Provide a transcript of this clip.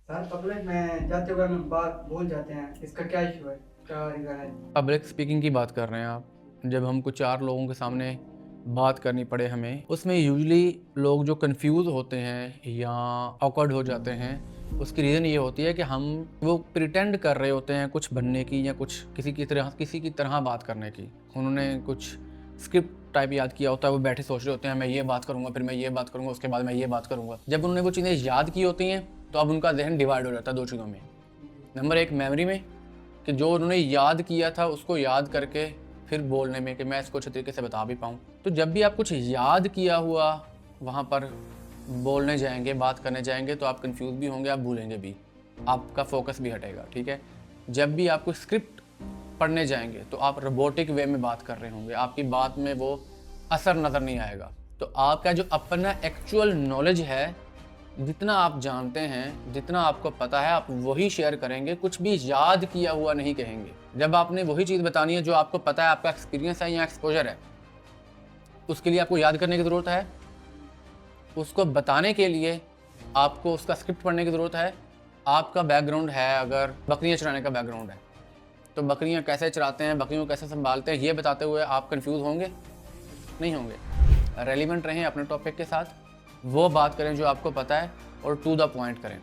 Sir public में जाते हुए हम बात भूल जाते हैं, इसका क्या इशू है, क्या रीज़न है? पब्लिक स्पीकिंग की बात कर रहे हैं आप। जब हमको 4 लोगों के सामने बात करनी पड़े हमें, उसमें यूजुअली लोग जो कन्फ्यूज़ होते हैं या ऑकवर्ड हो जाते हैं, उसकी रीज़न ये होती है कि हम वो प्रिटेंड कर रहे होते हैं कुछ बनने की या कुछ किसी की तरह बात करने की। उन्होंने कुछ स्क्रिप्ट टाइप याद किया होता है, वो बैठे सोच रहे होते हैं मैं ये बात करूँगा, फिर मैं ये बात करूँगा, उसके बाद मैं ये बात करूँगा। जब उन्होंने वो चीज़ें याद की होती हैं, तो अब उनका ज़हन डिवाइड हो जाता है 2 चीज़ों में। नंबर 1 मेमोरी में, कि जो उन्होंने याद किया था उसको याद करके फिर बोलने में कि मैं इसको अच्छे तरीके से बता भी पाऊँ। तो जब भी आप कुछ याद किया हुआ वहाँ पर बोलने जाएँगे, बात करने जाएँगे, तो आप कन्फ्यूज़ भी होंगे, आप भूलेंगे भी। आपका फ़ोकस भी हटेगा, ठीक है? जब भी आप कोई स्क्रिप्ट पढ़ने जाएँगे, तो आप रोबोटिक वे में बात कर रहे होंगे, आपकी बात में वो असर नज़र नहीं आएगा। तो आपका जो अपना एक्चुअल नॉलेज है, जितना आप जानते हैं, जितना आपको पता है, आप वही शेयर करेंगे, कुछ भी याद किया हुआ नहीं कहेंगे। जब आपने वही चीज़ बतानी है जो आपको पता है, आपका एक्सपीरियंस है या एक्सपोज़र है, उसके लिए आपको याद करने की ज़रूरत है, उसको बताने के लिए आपको उसका स्क्रिप्ट पढ़ने की ज़रूरत है। आपका बैकग्राउंड है, अगर बकरियाँ चराने का बैकग्राउंड है, तो बकरियाँ कैसे चराते हैं, बकरियों को कैसे सँभालते हैं, ये बताते हुए आप कन्फ्यूज़ होंगे? नहीं होंगे। रेलेवेंट रहें अपने टॉपिक के साथ, वो बात करें जो आपको पता है और टू द पॉइंट करें।